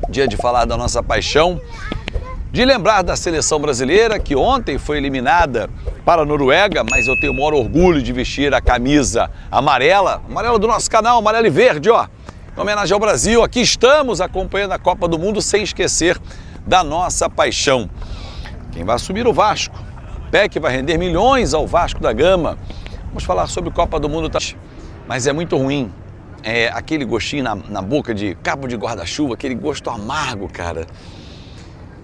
Dia de falar da nossa paixão, de lembrar da seleção brasileira que ontem foi eliminada para a Noruega, mas eu tenho o maior orgulho de vestir a camisa amarela do nosso canal, amarelo e verde, ó. Em homenagem ao Brasil, aqui estamos acompanhando a Copa do Mundo sem esquecer da nossa paixão. Quem vai assumir o Vasco? PEC vai render milhões ao Vasco da Gama. Vamos falar sobre Copa do Mundo, mas é muito ruim. É aquele gostinho na boca de cabo de guarda-chuva, aquele gosto amargo, cara,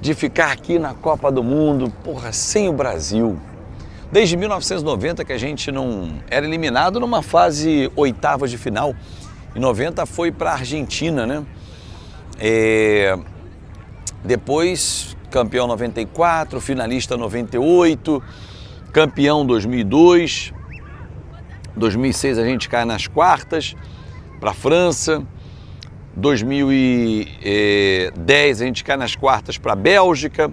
de ficar aqui na Copa do Mundo, porra, sem o Brasil. Desde 1990 que a gente não era eliminado numa fase oitavas de final. Em 90 foi para a Argentina, né? Depois, campeão 94, finalista 98, campeão 2002. 2006 a gente cai nas quartas para a França. 2010 a gente cai nas quartas para a Bélgica.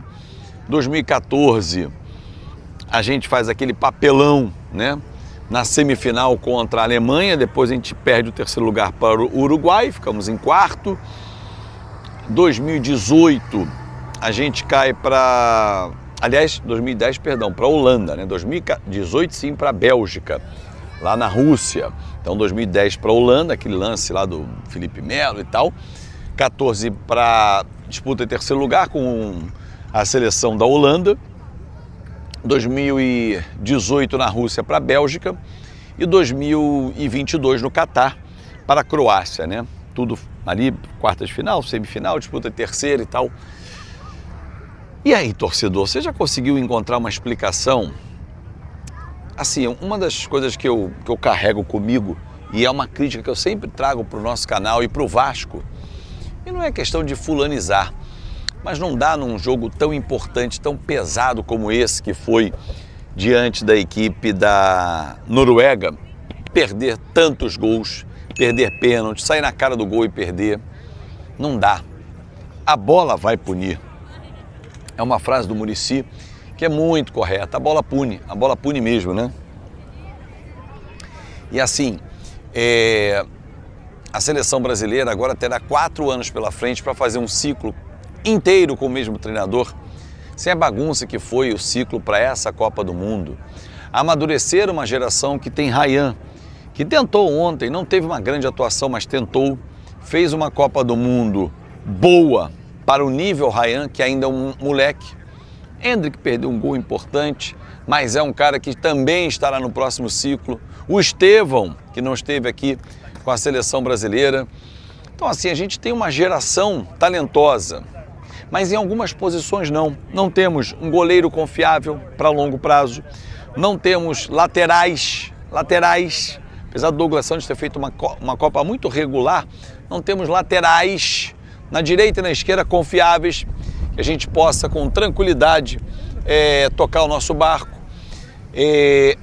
2014 a gente faz aquele papelão, né? Na semifinal contra a Alemanha, depois a gente perde o terceiro lugar para o Uruguai, ficamos em quarto. 2018 a gente cai para... Aliás, 2010, perdão, para a Holanda, né? 2018 sim para a Bélgica, lá na Rússia. Então 2010 para a Holanda, aquele lance lá do Felipe Melo e tal. 14 para disputa em terceiro lugar com a seleção da Holanda. 2018 na Rússia para a Bélgica e 2022 no Catar para a Croácia, né? Tudo ali, quartas de final, semifinal, disputa terceira e tal. E aí, torcedor, você já conseguiu encontrar uma explicação? Assim, uma das coisas que eu carrego comigo, e é uma crítica que eu sempre trago para o nosso canal e para o Vasco, e não é questão de fulanizar, mas não dá num jogo tão importante, tão pesado como esse que foi diante da equipe da Noruega, perder tantos gols, perder pênalti, sair na cara do gol e perder. Não dá. A bola vai punir. É uma frase do Muricy que é muito correta. A bola pune mesmo, né? E assim, a seleção brasileira agora terá 4 anos pela frente para fazer um ciclo inteiro com o mesmo treinador, sem a bagunça que foi o ciclo para essa Copa do Mundo. Amadurecer uma geração que tem Rayan, que tentou ontem, não teve uma grande atuação, mas tentou, fez uma Copa do Mundo boa para o nível Rayan, que ainda é um moleque. Endrick perdeu um gol importante, mas é um cara que também estará no próximo ciclo. O Estevão, que não esteve aqui com a seleção brasileira. Então assim, a gente tem uma geração talentosa, mas em algumas posições não temos um goleiro confiável para longo prazo, não temos laterais, apesar do Douglas Santos ter feito uma Copa muito regular, não temos laterais na direita e na esquerda confiáveis, que a gente possa com tranquilidade tocar o nosso barco.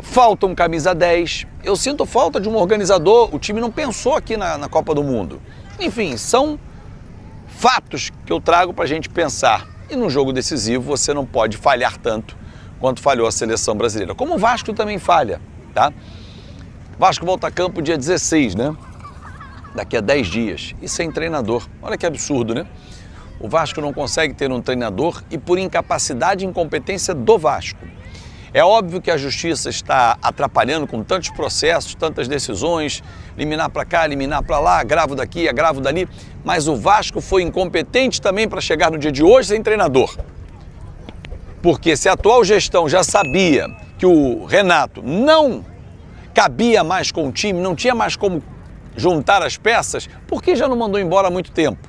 Falta um camisa 10, eu sinto falta de um organizador, o time não pensou aqui na Copa do Mundo. Enfim, são fatos que eu trago para a gente pensar. E num jogo decisivo você não pode falhar tanto quanto falhou a seleção brasileira. Como o Vasco também falha, tá? Vasco volta a campo dia 16, né? Daqui a 10 dias. E sem treinador. Olha que absurdo, né? O Vasco não consegue ter um treinador e por incapacidade e incompetência do Vasco. É óbvio que a justiça está atrapalhando com tantos processos, tantas decisões, eliminar para cá, eliminar para lá, agravo daqui, agravo dali, mas o Vasco foi incompetente também para chegar no dia de hoje sem treinador. Porque se a atual gestão já sabia que o Renato não cabia mais com o time, não tinha mais como juntar as peças, por que já não mandou embora há muito tempo?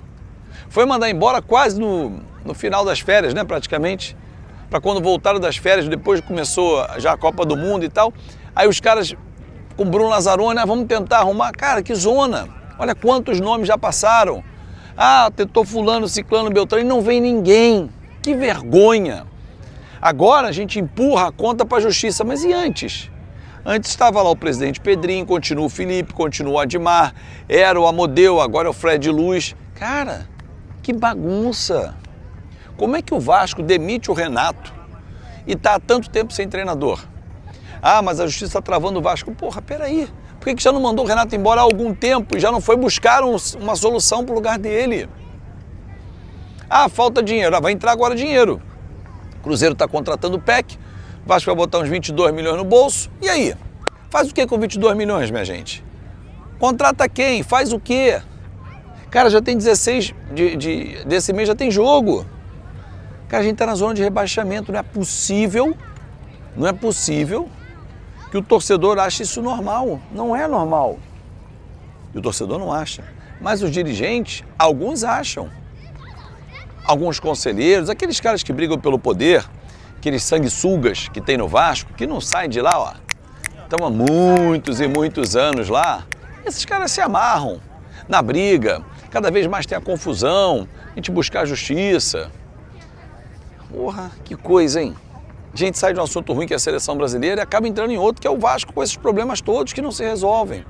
Foi mandar embora quase no final das férias, né, praticamente. Para quando voltaram das férias, depois começou já a Copa do Mundo e tal. Aí os caras com Bruno Lazzaroni, vamos tentar arrumar. Cara, que zona! Olha quantos nomes já passaram. Tentou fulano, ciclano, beltrano e não vem ninguém. Que vergonha! Agora a gente empurra a conta para a justiça, mas e antes? Antes estava lá o presidente Pedrinho, continua o Felipe, continua o Admar, era o Amodeu, agora é o Fred Luz. Cara, que bagunça! Como é que o Vasco demite o Renato e está há tanto tempo sem treinador? Mas a justiça está travando o Vasco. Porra, peraí. Por que já não mandou o Renato embora há algum tempo e já não foi buscar uma solução para o lugar dele? Ah, falta dinheiro. Ah, vai entrar agora dinheiro. O Cruzeiro está contratando o PEC, o Vasco vai botar uns 22 milhões no bolso. E aí? Faz o que com 22 milhões, minha gente? Contrata quem? Faz o quê? Cara, já tem 16 desse mês, já tem jogo. Cara, a gente tá na zona de rebaixamento. Não é possível que o torcedor ache isso normal. Não é normal. E o torcedor não acha. Mas os dirigentes, alguns acham. Alguns conselheiros, aqueles caras que brigam pelo poder, aqueles sanguessugas que tem no Vasco, que não saem de lá, ó. Estão há muitos e muitos anos lá. Esses caras se amarram na briga. Cada vez mais tem a confusão, a gente buscar a justiça. Porra, que coisa, hein? A gente sai de um assunto ruim que é a seleção brasileira e acaba entrando em outro que é o Vasco com esses problemas todos que não se resolvem.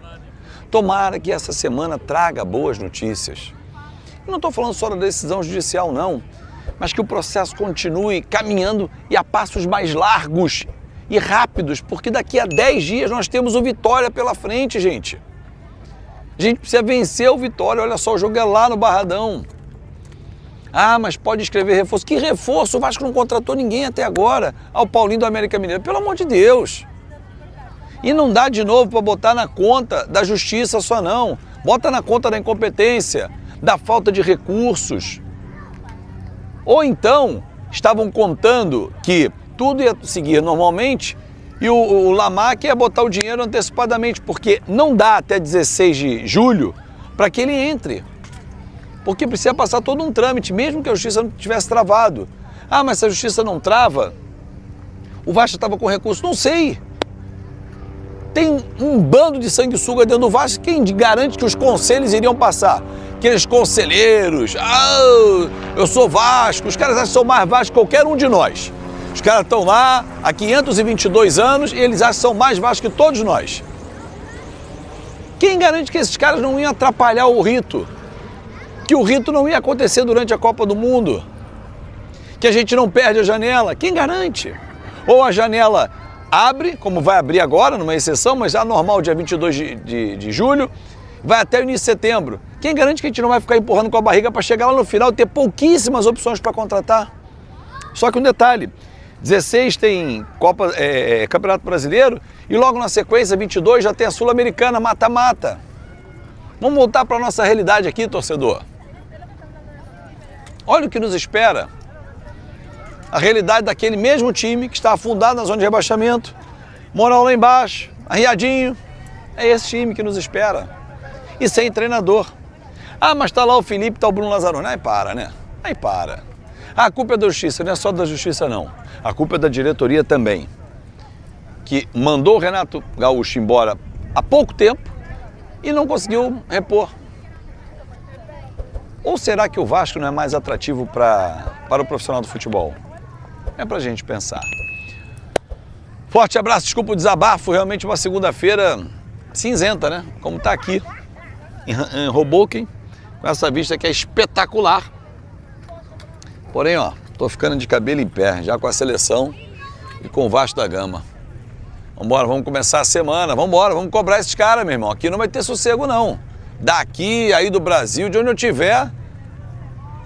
Tomara que essa semana traga boas notícias. Eu não estou falando só da decisão judicial, não, mas que o processo continue caminhando e a passos mais largos e rápidos, porque daqui a 10 dias nós temos o Vitória pela frente, gente. A gente precisa vencer o Vitória, olha só, o jogo é lá no Barradão. Ah, mas pode escrever reforço. Que reforço? O Vasco não contratou ninguém até agora. Ah, o Paulinho do América Mineiro, pelo amor de Deus. E não dá de novo para botar na conta da justiça só não. Bota na conta da incompetência, da falta de recursos. Ou então, estavam contando que tudo ia seguir normalmente e o Lamarck ia botar o dinheiro antecipadamente, porque não dá até 16 de julho para que ele entre. Porque precisa passar todo um trâmite, mesmo que a justiça não tivesse travado. Ah, mas se a justiça não trava, o Vasco estava com recurso? Não sei. Tem um bando de sanguessuga dentro do Vasco, quem garante que os conselhos iriam passar? Aqueles conselheiros, eu sou Vasco, os caras acham que são mais Vasco que qualquer um de nós. Os caras estão lá há 522 anos e eles acham que são mais Vasco que todos nós. Quem garante que esses caras não iam atrapalhar o rito? Que o rito não ia acontecer durante a Copa do Mundo? Que a gente não perde a janela? Quem garante? Ou a janela abre, como vai abrir agora, numa exceção, mas já normal, dia 22 de julho, vai até o início de setembro. Quem garante que a gente não vai ficar empurrando com a barriga para chegar lá no final e ter pouquíssimas opções para contratar? Só que um detalhe, 16 tem Campeonato Brasileiro e logo na sequência, 22, já tem a Sul-Americana, mata-mata. Vamos voltar para a nossa realidade aqui, torcedor. Olha o que nos espera. A realidade daquele mesmo time que está afundado na zona de rebaixamento, moral lá embaixo, arriadinho. É esse time que nos espera. E sem treinador. Ah, mas tá lá o Felipe, tá o Bruno Lazzaroni. Aí para, né? Aí para. Ah, a culpa é da justiça, não é só da justiça não. A culpa é da diretoria também. Que mandou o Renato Gaúcho embora há pouco tempo e não conseguiu repor. Ou será que o Vasco não é mais atrativo para o profissional do futebol? É pra gente pensar. Forte abraço, desculpa o desabafo, realmente uma segunda-feira cinzenta, né? Como tá aqui em Hoboken, com essa vista que é espetacular. Porém, ó, tô ficando de cabelo em pé, já com a seleção e com o Vasco da Gama. Vambora, vamos começar a semana, vambora, vamos cobrar esses caras, meu irmão. Aqui não vai ter sossego, não. Daqui, aí do Brasil, de onde eu tiver,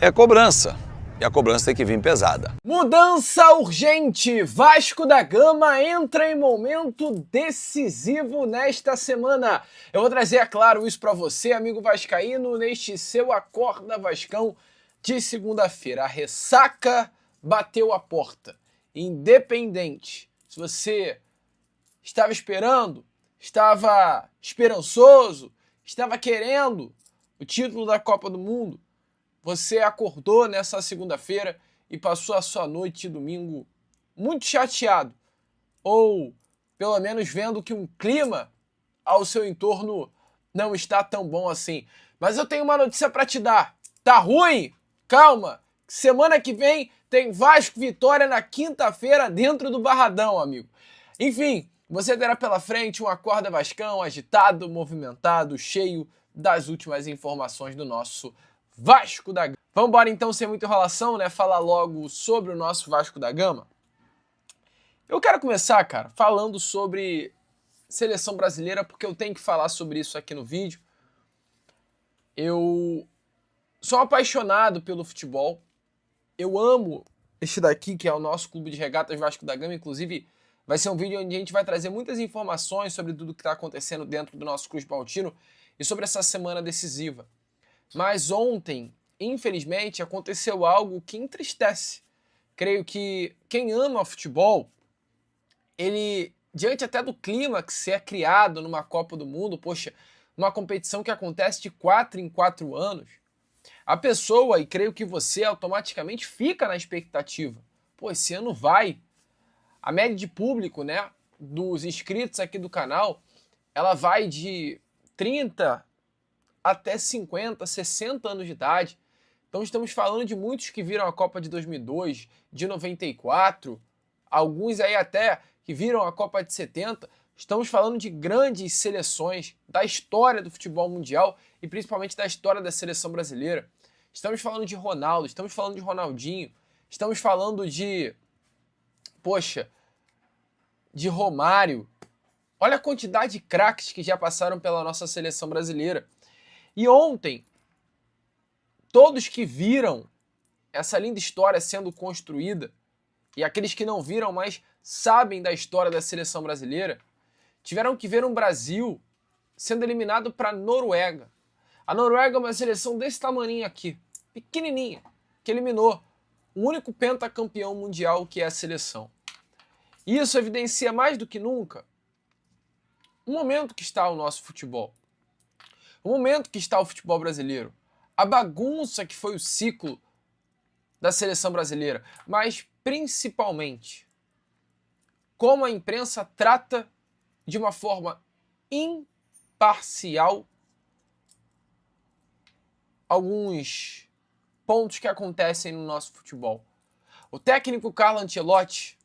é cobrança. E a cobrança tem que vir pesada. Mudança urgente! Vasco da Gama entra em momento decisivo nesta semana. Eu vou trazer, é claro, isso para você, amigo vascaíno, neste seu Acorda Vascão de segunda-feira. A ressaca bateu a porta. Independente se você estava esperando, estava esperançoso, estava querendo o título da Copa do Mundo, você acordou nessa segunda-feira e passou a sua noite de domingo muito chateado, ou pelo menos vendo que um clima ao seu entorno não está tão bom assim. Mas eu tenho uma notícia para te dar. Tá ruim? Calma. Semana que vem tem Vasco Vitória na quinta-feira dentro do Barradão, amigo. Enfim, você terá pela frente um Acorda Vascão agitado, movimentado, cheio das últimas informações do nosso Vasco da Gama. Vamos embora então, sem muita enrolação, né? Falar logo sobre o nosso Vasco da Gama. Eu quero começar, cara, falando sobre seleção brasileira, porque eu tenho que falar sobre isso aqui no vídeo. Eu sou apaixonado pelo futebol, Eu amo este daqui, que é o nosso Clube de Regatas Vasco da Gama. Inclusive, vai ser um vídeo onde a gente vai trazer muitas informações sobre tudo que está acontecendo dentro do nosso Cruz Maltino e sobre essa semana decisiva. Mas ontem, infelizmente, aconteceu algo que entristece. Creio que quem ama futebol, ele, diante até do clímax ser criado numa Copa do Mundo, poxa, numa competição que acontece de 4 em 4 anos, a pessoa, e creio que você, automaticamente fica na expectativa. Pô, esse ano vai. A média de público, né, dos inscritos aqui do canal, ela vai de 30 até 50, 60 anos de idade. Então estamos falando de muitos que viram a Copa de 2002, de 94, alguns aí até que viram a Copa de 70. Estamos falando de grandes seleções da história do futebol mundial e principalmente da história da seleção brasileira. Estamos falando de Ronaldo, estamos falando de Ronaldinho, estamos falando de, poxa, de Romário. Olha a quantidade de craques que já passaram pela nossa seleção brasileira. E ontem, todos que viram essa linda história sendo construída, e aqueles que não viram, mas sabem da história da seleção brasileira, tiveram que ver um Brasil sendo eliminado para a Noruega. A Noruega é uma seleção desse tamaninho aqui, pequenininha, que eliminou o único pentacampeão mundial que é a seleção. E isso evidencia mais do que nunca o momento que está o nosso futebol. O momento que está o futebol brasileiro. A bagunça que foi o ciclo da seleção brasileira. Mas, principalmente, como a imprensa trata de uma forma imparcial alguns pontos que acontecem no nosso futebol. O técnico Carlo Ancelotti,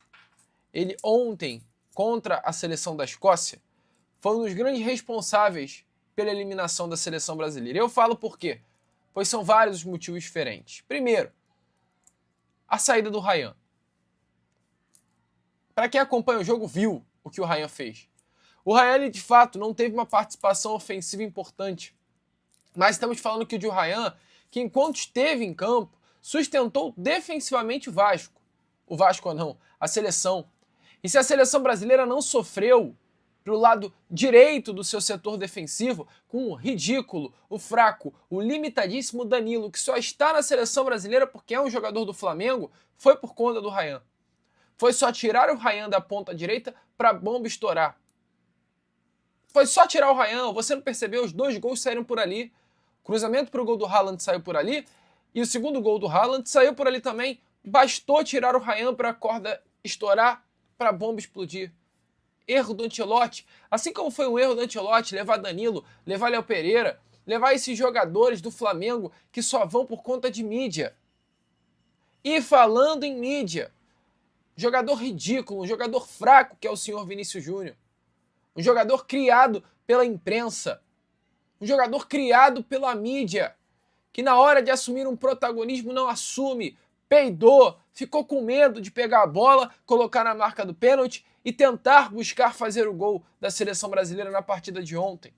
ele ontem, contra a seleção da Escócia, foi um dos grandes responsáveis pela eliminação da seleção brasileira. Eu falo por quê? Pois são vários os motivos diferentes. Primeiro, a saída do Ryan. Para quem acompanha o jogo, viu o que o Ryan fez. O Ryan, ele, de fato, não teve uma participação ofensiva importante. Mas estamos falando aqui de um Ryan que, enquanto esteve em campo, sustentou defensivamente o Vasco. O Vasco não, a seleção. E se a seleção brasileira não sofreu para o lado direito do seu setor defensivo, com o ridículo, o fraco, o limitadíssimo Danilo, que só está na seleção brasileira porque é um jogador do Flamengo, foi por conta do Ryan. Foi só tirar o Ryan da ponta direita para a bomba estourar. Foi só tirar o Ryan, você não percebeu, os 2 gols saíram por ali. O cruzamento para o gol do Haaland saiu por ali, e o segundo gol do Haaland saiu por ali também. Bastou tirar o Ryan para a corda estourar, para a bomba explodir. Erro do Ancelotti, assim como foi um erro do Ancelotti levar Danilo, levar Léo Pereira, levar esses jogadores do Flamengo que só vão por conta de mídia. E falando em mídia, jogador ridículo, um jogador fraco que é o senhor Vinícius Júnior. Um jogador criado pela imprensa. Um jogador criado pela mídia. Que na hora de assumir um protagonismo não assume. Peidou, ficou com medo de pegar a bola, colocar na marca do pênalti e tentar buscar fazer o gol da seleção brasileira na partida de ontem.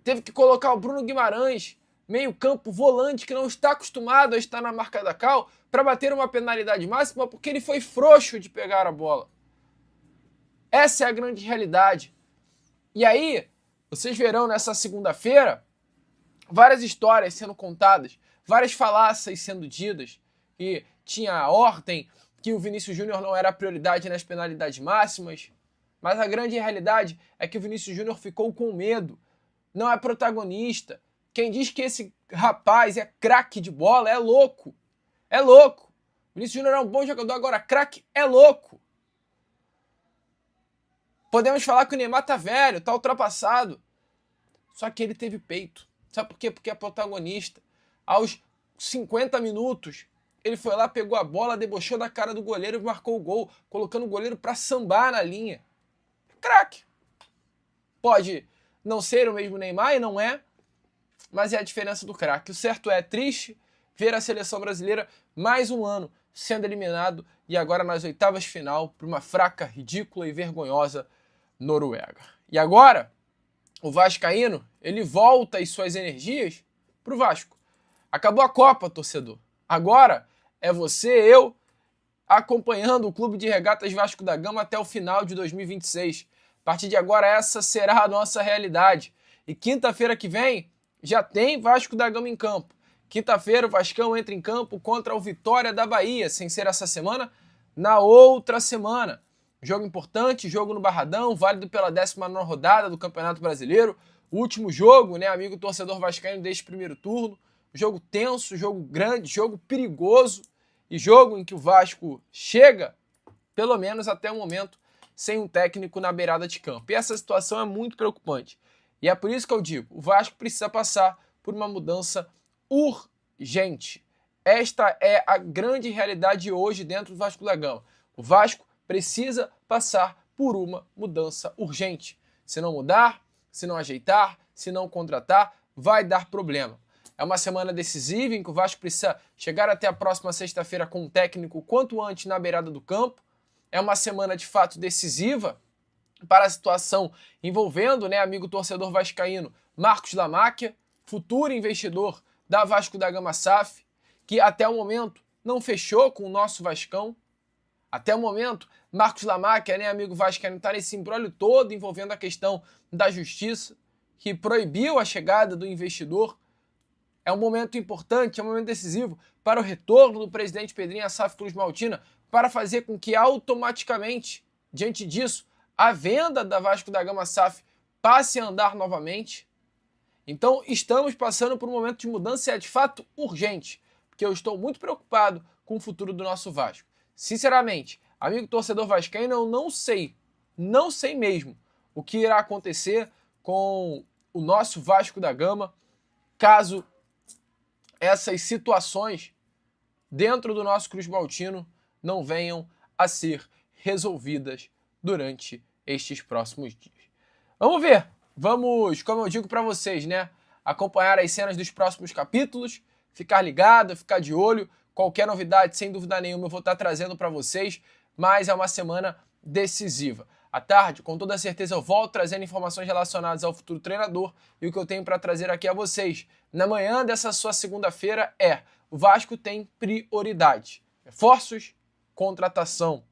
Teve que colocar o Bruno Guimarães, meio-campo, volante, que não está acostumado a estar na marca da cal, para bater uma penalidade máxima porque ele foi frouxo de pegar a bola. Essa é a grande realidade. E aí, vocês verão nessa segunda-feira várias histórias sendo contadas, várias falácias sendo ditas, que tinha a ordem, que o Vinícius Júnior não era a prioridade nas penalidades máximas, mas a grande realidade é que o Vinícius Júnior ficou com medo, não é protagonista. Quem diz que esse rapaz é craque de bola é louco, é louco. O Vinícius Júnior é um bom jogador, agora craque é louco. Podemos falar que o Neymar tá velho, tá ultrapassado, só que ele teve peito. Sabe por quê? Porque é protagonista. Aos 50 minutos, ele foi lá, pegou a bola, debochou da cara do goleiro e marcou o gol, colocando o goleiro para sambar na linha. Craque. Pode não ser o mesmo Neymar, e não é, mas é a diferença do craque. O certo é triste ver a seleção brasileira mais um ano sendo eliminado e agora nas oitavas de final por uma fraca, ridícula e vergonhosa Noruega. E agora, o vascaíno, ele volta as suas energias pro Vasco. Acabou a Copa, torcedor. Agora é você, eu, acompanhando o Clube de Regatas Vasco da Gama até o final de 2026. A partir de agora, essa será a nossa realidade. E quinta-feira que vem, já tem Vasco da Gama em campo. Quinta-feira, o Vascão entra em campo contra o Vitória da Bahia, sem ser essa semana, na outra semana. Jogo importante, jogo no Barradão, válido pela 19ª rodada do Campeonato Brasileiro. O último jogo, né, amigo torcedor vascaíno, deste primeiro turno. Jogo tenso, jogo grande, jogo perigoso e jogo em que o Vasco chega, pelo menos até o momento, sem um técnico na beirada de campo. E essa situação é muito preocupante. E é por isso que eu digo, o Vasco precisa passar por uma mudança urgente. Esta é a grande realidade hoje dentro do Vasco da Gama. O Vasco precisa passar por uma mudança urgente. Se não mudar, se não ajeitar, se não contratar, vai dar problema. É uma semana decisiva em que o Vasco precisa chegar até a próxima sexta-feira com um técnico quanto antes na beirada do campo. É uma semana de fato decisiva para a situação envolvendo, né, amigo torcedor vascaíno, Marcos Lamáquia, futuro investidor da Vasco da Gama SAF, que até o momento não fechou com o nosso Vascão. Até o momento, Marcos Lamáquia, né, amigo vascaíno, está nesse imbróglio todo envolvendo a questão da justiça, que proibiu a chegada do investidor. É um momento importante, é um momento decisivo para o retorno do presidente Pedrinho à SAF Cruz Maltina, para fazer com que automaticamente, diante disso, a venda da Vasco da Gama SAF passe a andar novamente. Então, estamos passando por um momento de mudança e é de fato urgente, porque eu estou muito preocupado com o futuro do nosso Vasco. Sinceramente, amigo torcedor vascaíno, eu não sei mesmo o que irá acontecer com o nosso Vasco da Gama caso essas situações dentro do nosso Cruz Maltino não venham a ser resolvidas durante estes próximos dias. Vamos ver, vamos, como eu digo para vocês, né, acompanhar as cenas dos próximos capítulos, ficar ligado, ficar de olho. Qualquer novidade, sem dúvida nenhuma, eu vou estar trazendo para vocês, mas é uma semana decisiva. À tarde, com toda certeza, eu volto trazendo informações relacionadas ao futuro treinador e o que eu tenho para trazer aqui a vocês na manhã dessa sua segunda-feira é: o Vasco tem prioridade. Reforços, contratação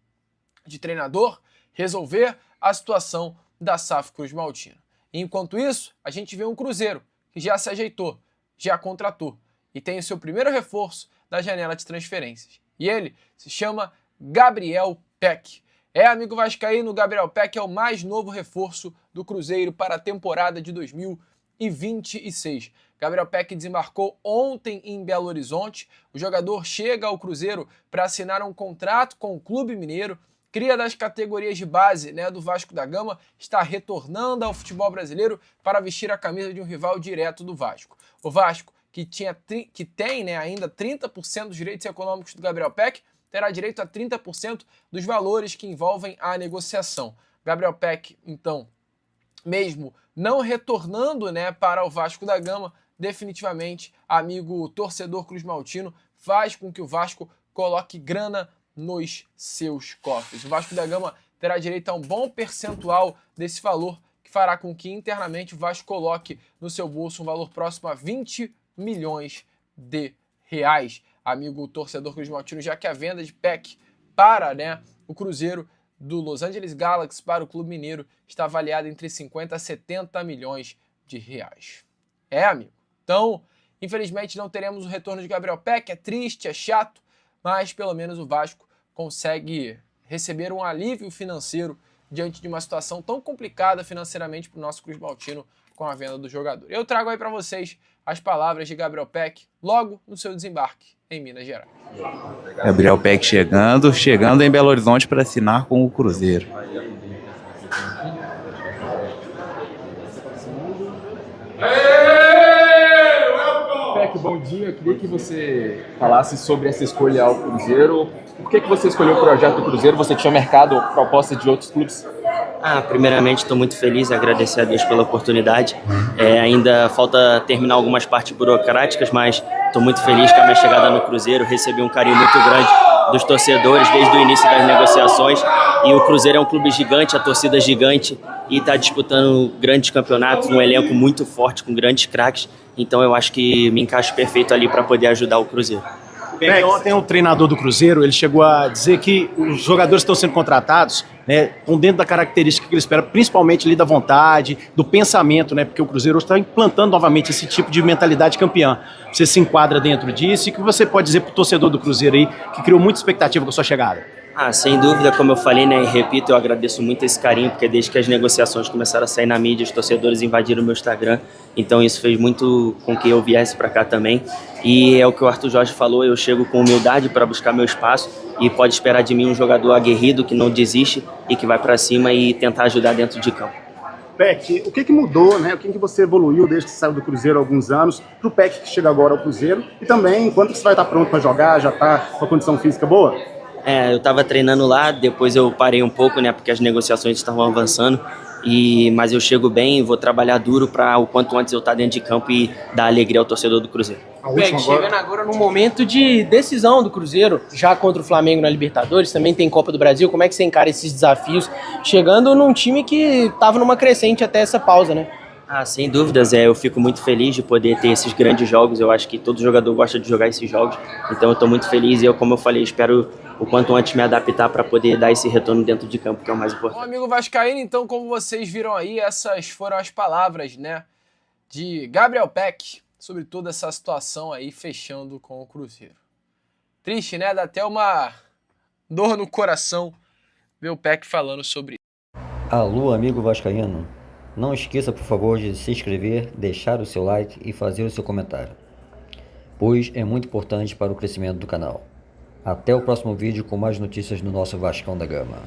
de treinador, resolver a situação da SAF Cruz Maltina. E enquanto isso, a gente vê um Cruzeiro que já se ajeitou, já contratou e tem o seu primeiro reforço da janela de transferências. E ele se chama Gabriel Peck. Amigo vascaíno, o Gabriel Peck é o mais novo reforço do Cruzeiro para a temporada de 2026. Gabriel Peck desembarcou ontem em Belo Horizonte. O jogador chega ao Cruzeiro para assinar um contrato com o Clube Mineiro, cria das categorias de base, né, do Vasco da Gama, está retornando ao futebol brasileiro para vestir a camisa de um rival direto do Vasco. O Vasco, que tem, né, ainda 30% dos direitos econômicos do Gabriel Peck, terá direito a 30% dos valores que envolvem a negociação. Gabriel Peck, então, mesmo não retornando, né, para o Vasco da Gama, definitivamente, amigo torcedor Cruz Maltino, faz com que o Vasco coloque grana nos seus cofres. O Vasco da Gama terá direito a um bom percentual desse valor, que fará com que internamente o Vasco coloque no seu bolso um valor próximo a 20 milhões de reais. Amigo torcedor Cruz Maltino, já que a venda de Peck para, né, o Cruzeiro do Los Angeles Galaxy para o Clube Mineiro está avaliada entre 50 a 70 milhões de reais. Amigo. Então, infelizmente não teremos o retorno de Gabriel Peck, é triste, é chato, mas pelo menos o Vasco consegue receber um alívio financeiro diante de uma situação tão complicada financeiramente para o nosso Cruz Maltino com a venda do jogador. Eu trago aí para vocês as palavras de Gabriel Peck logo no seu desembarque em Minas Gerais. Gabriel Peck chegando em Belo Horizonte para assinar com o Cruzeiro. Peck, bom dia. Eu queria que você falasse sobre essa escolha ao Cruzeiro. Por que você escolheu o projeto do Cruzeiro? Você tinha mercado proposta de outros clubes? Primeiramente, estou muito feliz e agradecer a Deus pela oportunidade. Ainda falta terminar algumas partes burocráticas, mas estou muito feliz com a minha chegada no Cruzeiro. Recebi um carinho muito grande dos torcedores desde o início das negociações. E o Cruzeiro é um clube gigante, a torcida é gigante e está disputando grandes campeonatos, um elenco muito forte, com grandes craques. Então eu acho que me encaixo perfeito ali para poder ajudar o Cruzeiro. Bem, ontem o treinador do Cruzeiro, ele chegou a dizer que os jogadores que estão sendo contratados, né, estão dentro da característica que ele espera, principalmente ali da vontade, do pensamento, né, porque o Cruzeiro está implantando novamente esse tipo de mentalidade campeã. Você se enquadra dentro disso e o que você pode dizer para o torcedor do Cruzeiro aí, que criou muita expectativa com a sua chegada? Sem dúvida, como eu falei, né, e repito, eu agradeço muito esse carinho, porque desde que as negociações começaram a sair na mídia, os torcedores invadiram o meu Instagram, então isso fez muito com que eu viesse para cá também. E é o que o Arthur Jorge falou, eu chego com humildade para buscar meu espaço e pode esperar de mim um jogador aguerrido, que não desiste e que vai para cima e tentar ajudar dentro de campo. Peck, o que mudou, né? O que você evoluiu desde que saiu do Cruzeiro há alguns anos para o Peck que chega agora ao Cruzeiro? E também, quando você vai estar pronto para jogar, já está com a condição física boa? Eu estava treinando lá, depois eu parei um pouco, né, porque as negociações estavam avançando, mas eu chego bem, vou trabalhar duro para o quanto antes eu estar dentro de campo e dar alegria ao torcedor do Cruzeiro. Beck, chegando agora num momento de decisão do Cruzeiro, já contra o Flamengo na Libertadores, também tem Copa do Brasil, como é que você encara esses desafios, chegando num time que estava numa crescente até essa pausa, né? Sem dúvidas, eu fico muito feliz de poder ter esses grandes jogos, eu acho que todo jogador gosta de jogar esses jogos, então eu estou muito feliz e eu, como eu falei, espero o quanto antes me adaptar para poder dar esse retorno dentro de campo, que é o mais importante. Bom, amigo vascaíno, então, como vocês viram aí, essas foram as palavras, né, de Gabriel Peck sobre toda essa situação aí, fechando com o Cruzeiro. Triste, né? Dá até uma dor no coração ver o Peck falando sobre isso. Alô, amigo vascaíno. Não esqueça, por favor, de se inscrever, deixar o seu like e fazer o seu comentário, pois é muito importante para o crescimento do canal. Até o próximo vídeo com mais notícias no nosso Vascão da Gama.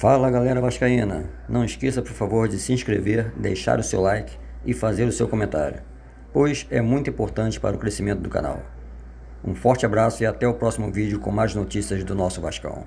Fala galera vascaína, não esqueça por favor de se inscrever, deixar o seu like e fazer o seu comentário, pois é muito importante para o crescimento do canal. Um forte abraço e até o próximo vídeo com mais notícias do nosso Vascão.